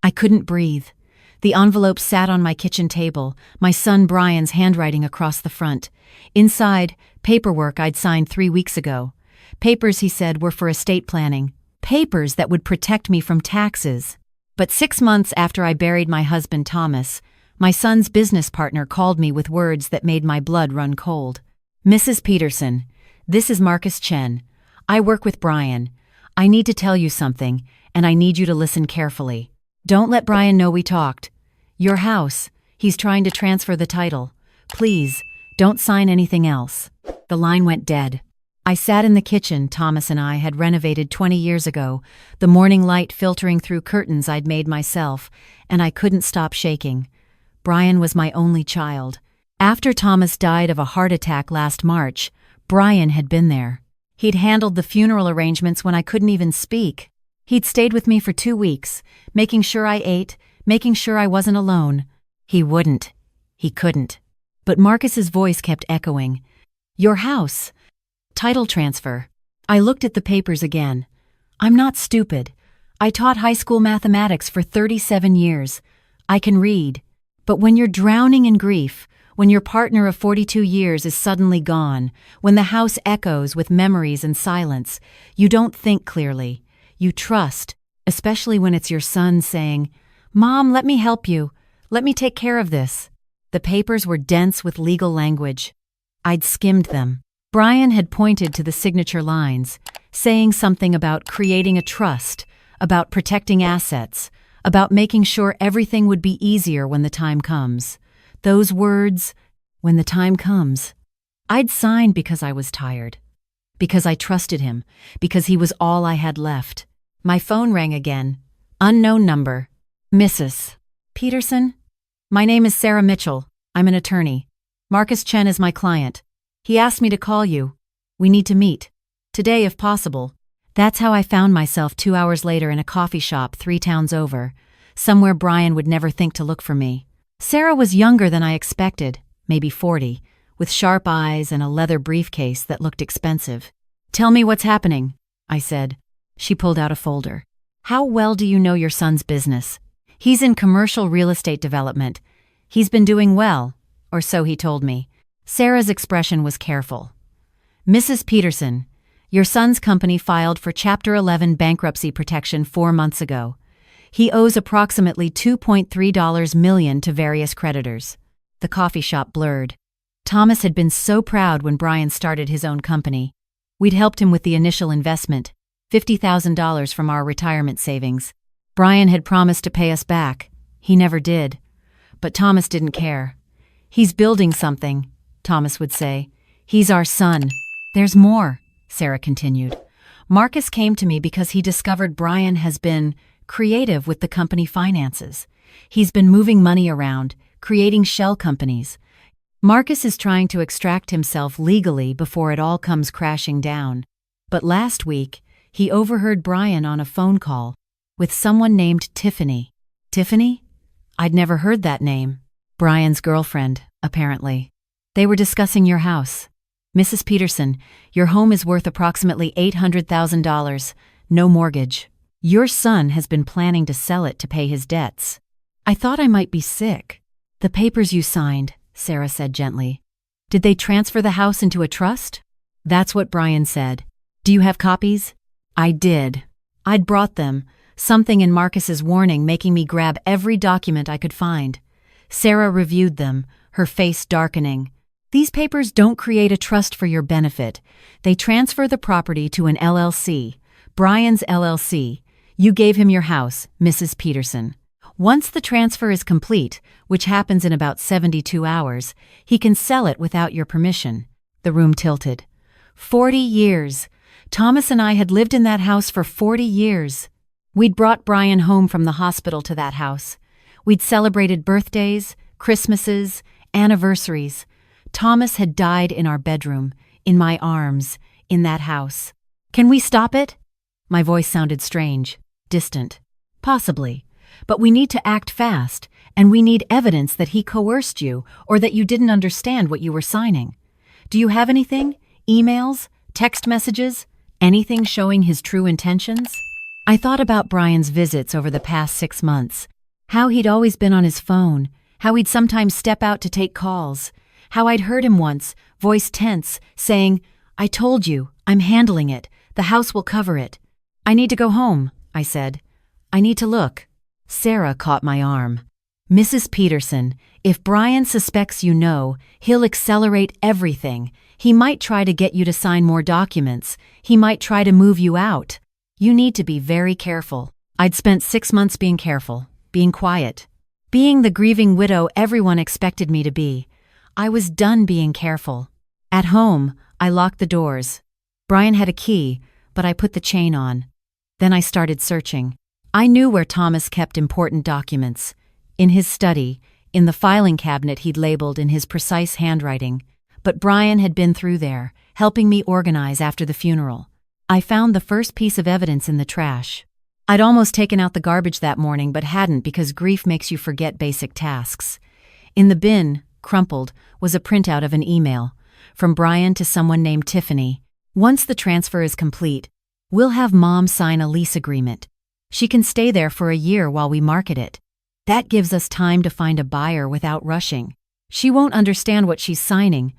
I couldn't breathe. The envelope sat on my kitchen table, my son Brian's handwriting across the front. Inside, paperwork I'd signed 3 weeks ago. Papers, he said, were for estate planning. Papers that would protect me from taxes. But 6 months after I buried my husband Thomas, my son's business partner called me with words that made my blood run cold. "Mrs. Peterson, this is Marcus Chen. I work with Brian. I need to tell you something, and I need you to listen carefully. Don't let Brian know we talked. Your house, he's trying to transfer the title. Please, don't sign anything else." The line went dead. I sat in the kitchen Thomas and I had renovated 20 years ago, the morning light filtering through curtains I'd made myself, and I couldn't stop shaking. Brian was my only child. After Thomas died of a heart attack last March, Brian had been there. He'd handled the funeral arrangements when I couldn't even speak. He'd stayed with me for 2 weeks, making sure I ate, making sure I wasn't alone. He wouldn't. He couldn't. But Marcus's voice kept echoing. "Your house. Title transfer." I looked at the papers again. I'm not stupid. I taught high school mathematics for 37 years. I can read. But when you're drowning in grief, when your partner of 42 years is suddenly gone, when the house echoes with memories and silence, you don't think clearly. You trust, especially when it's your son saying, "Mom, let me help you. Let me take care of this." The papers were dense with legal language. I'd skimmed them. Brian had pointed to the signature lines, saying something about creating a trust, about protecting assets, about making sure everything would be easier when the time comes. Those words, "when the time comes." I'd signed because I was tired, because I trusted him, because he was all I had left. My phone rang again. Unknown number. "Mrs. Peterson? My name is Sarah Mitchell. I'm an attorney. Marcus Chen is my client. He asked me to call you. We need to meet. Today, if possible." That's how I found myself 2 hours later in a coffee shop 3 towns over, somewhere Brian would never think to look for me. Sarah was younger than I expected, maybe 40, with sharp eyes and a leather briefcase that looked expensive. "Tell me what's happening," I said. She pulled out a folder. "How well do you know your son's business?" "He's in commercial real estate development. He's been doing well, or so he told me." Sarah's expression was careful. "Mrs. Peterson, your son's company filed for Chapter 11 bankruptcy protection 4 months ago. He owes approximately $2.3 million to various creditors." The coffee shop blurred. Thomas had been so proud when Brian started his own company. We'd helped him with the initial investment, $50,000 from our retirement savings. Brian had promised to pay us back. He never did. But Thomas didn't care. "He's building something," Thomas would say. "He's our son." "There's more," Sarah continued. "Marcus came to me because he discovered Brian has been creative with the company finances. He's been moving money around, creating shell companies. Marcus is trying to extract himself legally before it all comes crashing down. But last week, he overheard Brian on a phone call with someone named Tiffany." "Tiffany?" I'd never heard that name. Brian's girlfriend, apparently. "They were discussing your house. Mrs. Peterson, your home is worth approximately $800,000, no mortgage. Your son has been planning to sell it to pay his debts." I thought I might be sick. "The papers you signed," Sarah said gently. "Did they transfer the house into a trust?" "That's what Brian said." "Do you have copies?" I did. I'd brought them, something in Marcus's warning making me grab every document I could find. Sarah reviewed them, her face darkening. "These papers don't create a trust for your benefit. They transfer the property to an LLC, Brian's LLC. You gave him your house, Mrs. Peterson. Once the transfer is complete, which happens in about 72 hours, he can sell it without your permission." The room tilted. 40 years. Thomas and I had lived in that house for 40 years. We'd brought Brian home from the hospital to that house. We'd celebrated birthdays, Christmases, anniversaries. Thomas had died in our bedroom, in my arms, in that house. "Can we stop it?" My voice sounded strange, distant. "Possibly. But we need to act fast, and we need evidence that he coerced you or that you didn't understand what you were signing. Do you have anything? Emails? Text messages? Anything showing his true intentions?" I thought about Brian's visits over the past 6 months, How he'd always been on his phone, how he'd sometimes step out to take calls, how I'd heard him once, voice tense, saying, "I told you, I'm handling it, the house will cover it." "I need to go home," I said. "I need to look." Sarah caught my arm. "Mrs. Peterson, if Brian suspects you know, he'll accelerate everything. He might try to get you to sign more documents. He might try to move you out. You need to be very careful." I'd spent 6 months being careful, being quiet, being the grieving widow everyone expected me to be. I was done being careful. At home, I locked the doors. Brian had a key, but I put the chain on. Then I started searching. I knew where Thomas kept important documents. In his study, in the filing cabinet he'd labeled in his precise handwriting. But Brian had been through there, helping me organize after the funeral. I found the first piece of evidence in the trash. I'd almost taken out the garbage that morning but hadn't because grief makes you forget basic tasks. In the bin, crumpled, was a printout of an email from Brian to someone named Tiffany. "Once the transfer is complete, we'll have Mom sign a lease agreement. She can stay there for a year while we market it. That gives us time to find a buyer without rushing. She won't understand what she's signing.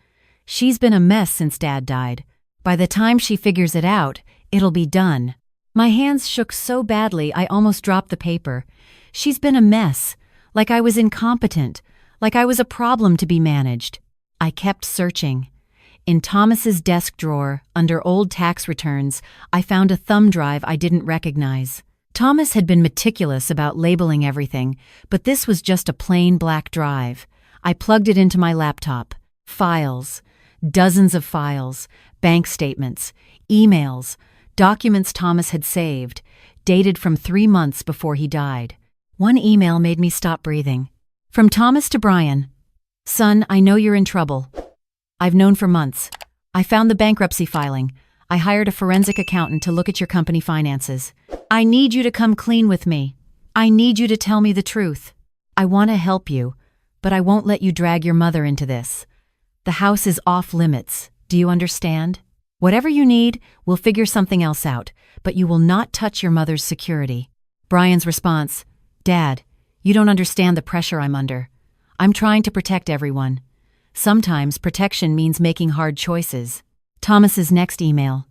She's been a mess since Dad died. By the time she figures it out, it'll be done." My hands shook so badly I almost dropped the paper. She's been a mess, like I was incompetent, like I was a problem to be managed. I kept searching. In Thomas's desk drawer, under old tax returns, I found a thumb drive I didn't recognize. Thomas had been meticulous about labeling everything, but this was just a plain black drive. I plugged it into my laptop. Files. Dozens of files. Bank statements. Emails. Documents Thomas had saved, dated from 3 months before he died. One email made me stop breathing. From Thomas to Brian. "Son, I know you're in trouble. I've known for months. I found the bankruptcy filing. I hired a forensic accountant to look at your company finances. I need you to come clean with me. I need you to tell me the truth. I want to help you, but I won't let you drag your mother into this. The house is off limits. Do you understand? Whatever you need, we'll figure something else out, but you will not touch your mother's security." Brian's response, "Dad, you don't understand the pressure I'm under. I'm trying to protect everyone. Sometimes protection means making hard choices." Thomas's next email,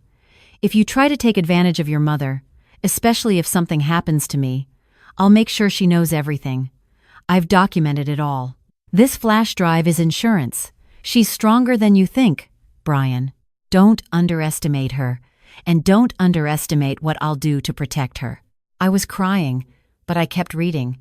"If you try to take advantage of your mother, especially if something happens to me, I'll make sure she knows everything. I've documented it all. This flash drive is insurance. She's stronger than you think, Brian. Don't underestimate her, and don't underestimate what I'll do to protect her." I was crying, but I kept reading.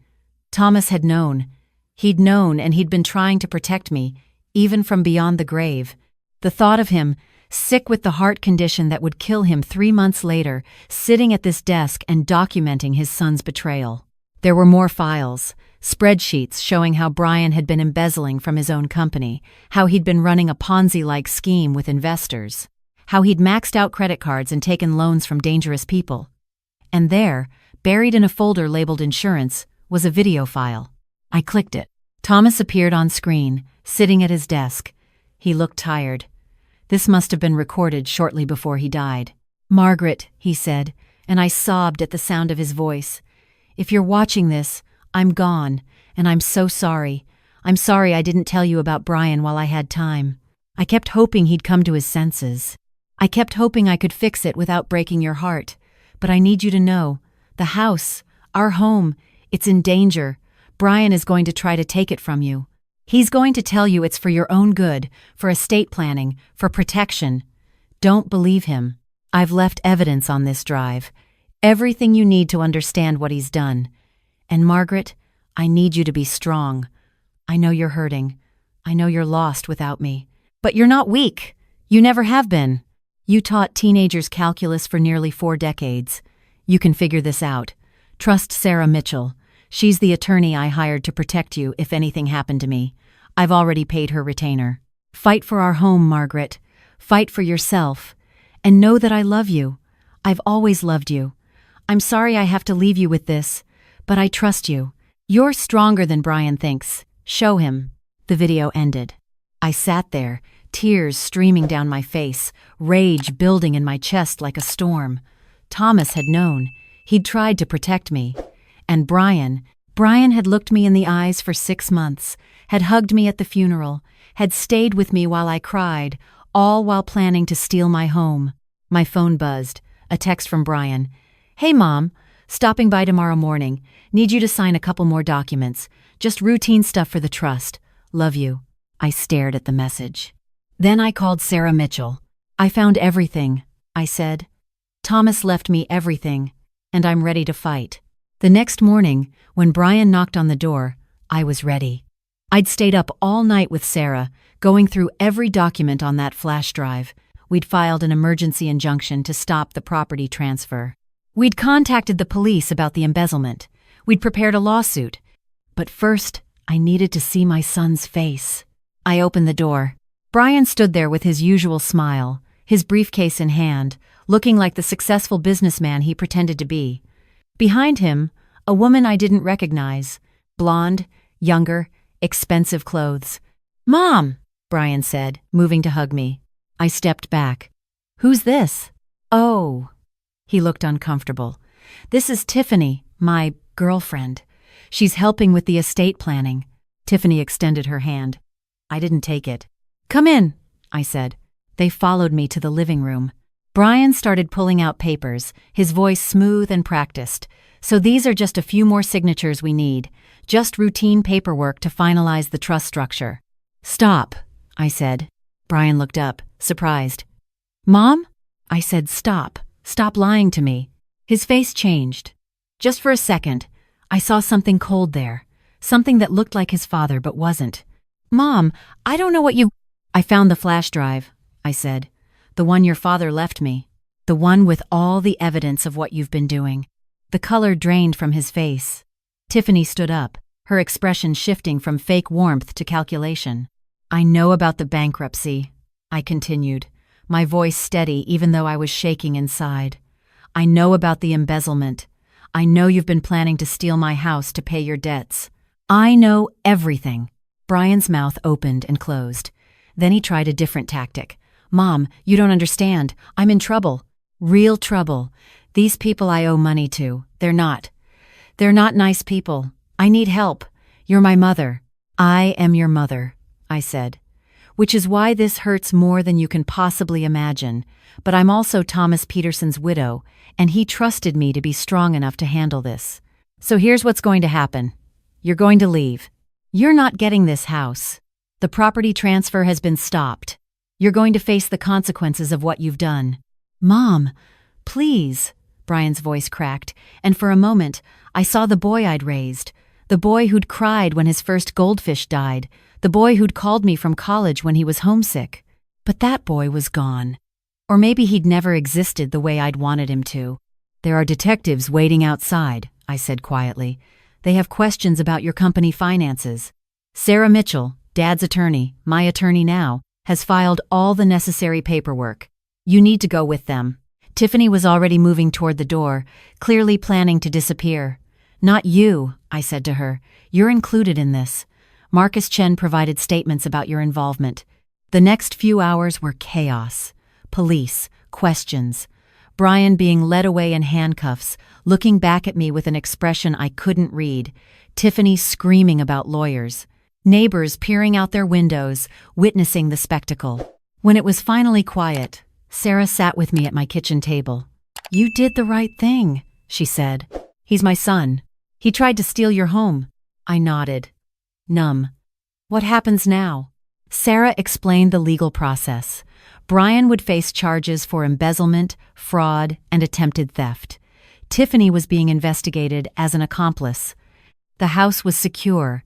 Thomas had known. He'd known, and he'd been trying to protect me, even from beyond the grave. The thought of him, sick with the heart condition that would kill him 3 months later, sitting at this desk and documenting his son's betrayal. There were more files, spreadsheets showing how Brian had been embezzling from his own company, how he'd been running a Ponzi-like scheme with investors, how he'd maxed out credit cards and taken loans from dangerous people. And there, buried in a folder labeled insurance, was a video file. I clicked it. Thomas appeared on screen, sitting at his desk. He looked tired. This must have been recorded shortly before he died. "Margaret," he said, and I sobbed at the sound of his voice. "If you're watching this, I'm gone, and I'm so sorry. I'm sorry I didn't tell you about Brian while I had time. I kept hoping he'd come to his senses. I kept hoping I could fix it without breaking your heart. But I need you to know, the house, our home, it's in danger. Brian is going to try to take it from you. He's going to tell you it's for your own good, for estate planning, for protection. Don't believe him. I've left evidence on this drive. Everything you need to understand what he's done. And Margaret, I need you to be strong. I know you're hurting. I know you're lost without me. But you're not weak. You never have been. You taught teenagers calculus for nearly 4 decades. You can figure this out. Trust Sarah Mitchell. She's the attorney I hired to protect you if anything happened to me. I've already paid her retainer. Fight for our home, Margaret. Fight for yourself. And know that I love you. I've always loved you. I'm sorry I have to leave you with this, but I trust you. You're stronger than Brian thinks. Show him." The video ended. I sat there, tears streaming down my face, rage building in my chest like a storm. Thomas had known. He'd tried to protect me. And Brian, Brian had looked me in the eyes for 6 months, had hugged me at the funeral, had stayed with me while I cried, all while planning to steal my home. My phone buzzed. A text from Brian. "Hey, Mom. Stopping by tomorrow morning. Need you to sign a couple more documents. Just routine stuff for the trust. Love you." I stared at the message. Then I called Sarah Mitchell. "I found everything," I said. "Thomas left me everything, and I'm ready to fight." The next morning, when Brian knocked on the door, I was ready. I'd stayed up all night with Sarah, going through every document on that flash drive. We'd filed an emergency injunction to stop the property transfer. We'd contacted the police about the embezzlement. We'd prepared a lawsuit. But first, I needed to see my son's face. I opened the door. Brian stood there with his usual smile, his briefcase in hand, looking like the successful businessman he pretended to be. Behind him, a woman I didn't recognize, blonde, younger, expensive clothes. "Mom," Brian said, moving to hug me. I stepped back. "Who's this?" "Oh." He looked uncomfortable. "This is Tiffany, my girlfriend. She's helping with the estate planning." Tiffany extended her hand. I didn't take it. "Come in," I said. They followed me to the living room. Brian started pulling out papers, his voice smooth and practiced. "So these are just a few more signatures we need. Just routine paperwork to finalize the trust structure." "Stop," I said. Brian looked up, surprised. "Mom?" I said, "Stop. Stop lying to me." His face changed. Just for a second, I saw something cold there, something that looked like his father but wasn't. "Mom, I don't know what you—" "I found the flash drive," I said. "The one your father left me. The one with all the evidence of what you've been doing." The color drained from his face. Tiffany stood up, her expression shifting from fake warmth to calculation. "I know about the bankruptcy," I continued, my voice steady even though I was shaking inside. "I know about the embezzlement. I know you've been planning to steal my house to pay your debts. I know everything." Brian's mouth opened and closed. Then he tried a different tactic. "Mom, you don't understand. I'm in trouble. Real trouble. These people I owe money to, they're not nice people. I need help. You're my mother." "I am your mother," I said. "Which is why this hurts more than you can possibly imagine. But I'm also Thomas Peterson's widow, and he trusted me to be strong enough to handle this. So here's what's going to happen. You're going to leave. You're not getting this house. The property transfer has been stopped. You're going to face the consequences of what you've done." "Mom, please," Brian's voice cracked, and for a moment, I saw the boy I'd raised, the boy who'd cried when his first goldfish died, the boy who'd called me from college when he was homesick. But that boy was gone. Or maybe he'd never existed the way I'd wanted him to. "There are detectives waiting outside," I said quietly. "They have questions about your company finances. Sarah Mitchell, Dad's attorney, my attorney now, has filed all the necessary paperwork. You need to go with them." Tiffany was already moving toward the door, clearly planning to disappear. "Not you," I said to her. "You're included in this. Marcus Chen provided statements about your involvement." The next few hours were chaos. Police, questions. Brian being led away in handcuffs, looking back at me with an expression I couldn't read. Tiffany screaming about lawyers. Neighbors peering out their windows, witnessing the spectacle. When it was finally quiet, Sarah sat with me at my kitchen table. "You did the right thing," she said. "He's my son. He tried to steal your home." I nodded. Numb. "What happens now?" Sarah explained the legal process. Brian would face charges for embezzlement, fraud, and attempted theft. Tiffany was being investigated as an accomplice. The house was secure.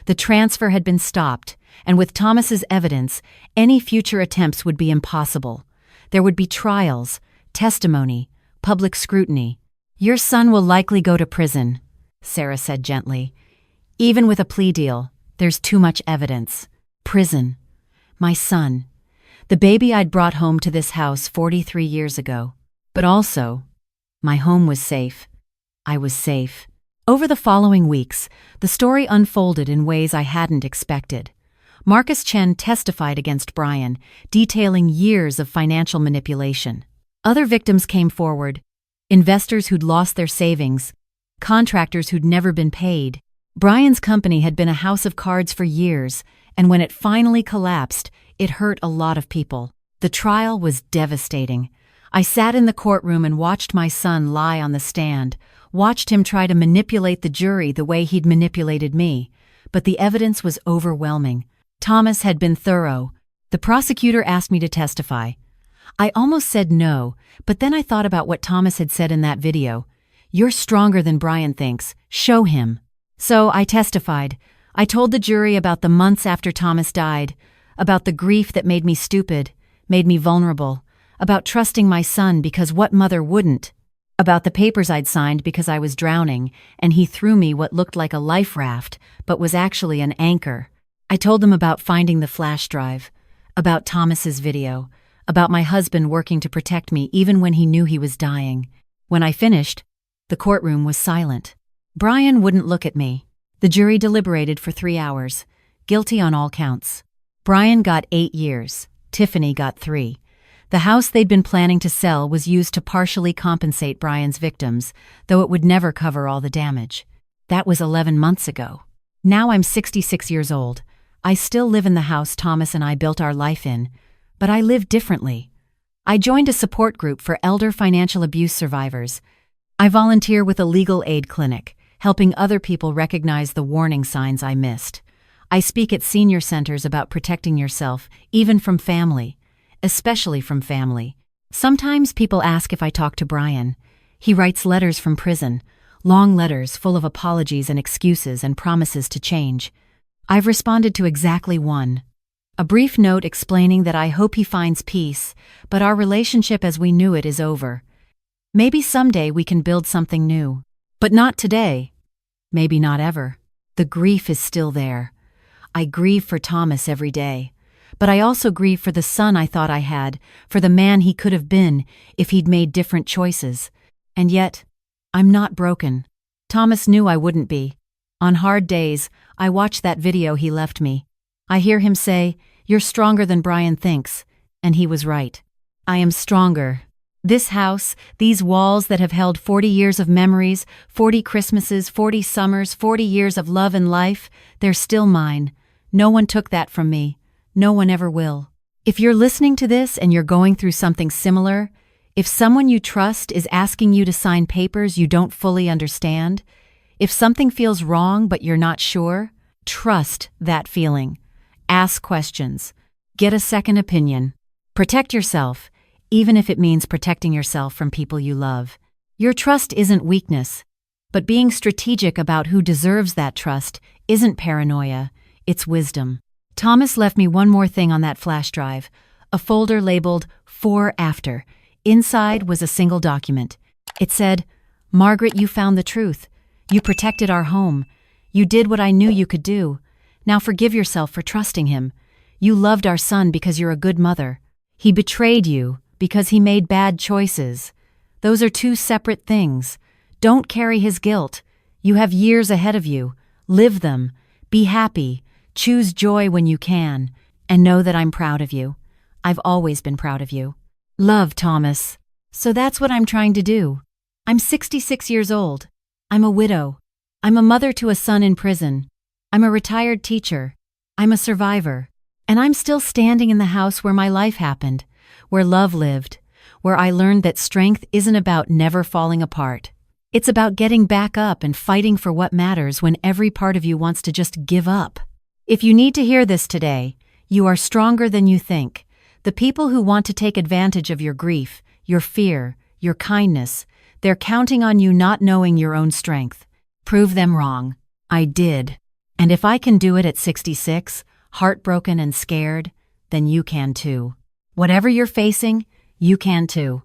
The transfer had been stopped, and with Thomas's evidence, any future attempts would be impossible. There would be trials, testimony, public scrutiny. "Your son will likely go to prison," Sarah said gently. "Even with a plea deal, there's too much evidence." Prison. My son. The baby I'd brought home to this house 43 years ago. But also, my home was safe. I was safe. Over the following weeks, the story unfolded in ways I hadn't expected. Marcus Chen testified against Brian, detailing years of financial manipulation. Other victims came forward, investors who'd lost their savings, contractors who'd never been paid. Brian's company had been a house of cards for years, and when it finally collapsed, it hurt a lot of people. The trial was devastating. I sat in the courtroom and watched my son lie on the stand, watched him try to manipulate the jury the way he'd manipulated me. But the evidence was overwhelming. Thomas had been thorough. The prosecutor asked me to testify. I almost said no, but then I thought about what Thomas had said in that video. "You're stronger than Brian thinks. Show him." So I testified. I told the jury about the months after Thomas died, about the grief that made me stupid, made me vulnerable, about trusting my son because what mother wouldn't, about the papers I'd signed because I was drowning, and he threw me what looked like a life raft, but was actually an anchor. I told them about finding the flash drive, about Thomas's video, about my husband working to protect me even when he knew he was dying. When I finished, the courtroom was silent. Brian wouldn't look at me. The jury deliberated for 3 hours, guilty on all counts. Brian got 8 years. Tiffany got 3. The house they'd been planning to sell was used to partially compensate Brian's victims, though it would never cover all the damage. That was 11 months ago. Now I'm 66 years old. I still live in the house Thomas and I built our life in, but I live differently. I joined a support group for elder financial abuse survivors. I volunteer with a legal aid clinic, helping other people recognize the warning signs I missed. I speak at senior centers about protecting yourself, even from family, especially from family. Sometimes people ask if I talk to Brian. He writes letters from prison, long letters full of apologies and excuses and promises to change. I've responded to exactly one. A brief note explaining that I hope he finds peace, but our relationship as we knew it is over. Maybe someday we can build something new. But not today. Maybe not ever. The grief is still there. I grieve for Thomas every day. But I also grieve for the son I thought I had, for the man he could have been if he'd made different choices. And yet, I'm not broken. Thomas knew I wouldn't be. On hard days, I watch that video he left me. I hear him say, "You're stronger than Brian thinks," and he was right. I am stronger. This house, these walls that have held 40 years of memories, 40 Christmases, 40 summers, 40 years of love and life, they're still mine. No one took that from me. No one ever will. If you're listening to this and you're going through something similar, if someone you trust is asking you to sign papers you don't fully understand, if something feels wrong but you're not sure, trust that feeling. Ask questions. Get a second opinion. Protect yourself, even if it means protecting yourself from people you love. Your trust isn't weakness, but being strategic about who deserves that trust isn't paranoia, it's wisdom. Thomas left me one more thing on that flash drive, a folder labeled "For After." Inside was a single document. It said, "Margaret, you found the truth. You protected our home. You did what I knew you could do. Now forgive yourself for trusting him. You loved our son because you're a good mother. He betrayed you because he made bad choices. Those are two separate things. Don't carry his guilt. You have years ahead of you. Live them. Be happy. Choose joy when you can. And know that I'm proud of you. I've always been proud of you. Love, Thomas." So that's what I'm trying to do. I'm 66 years old. I'm a widow. I'm a mother to a son in prison. I'm a retired teacher. I'm a survivor. And I'm still standing in the house where my life happened, where love lived, where I learned that strength isn't about never falling apart. It's about getting back up and fighting for what matters when every part of you wants to just give up. If you need to hear this today, you are stronger than you think. The people who want to take advantage of your grief, your fear, your kindness, they're counting on you not knowing your own strength. Prove them wrong. I did. And if I can do it at 66, heartbroken and scared, then you can too. Whatever you're facing, you can too.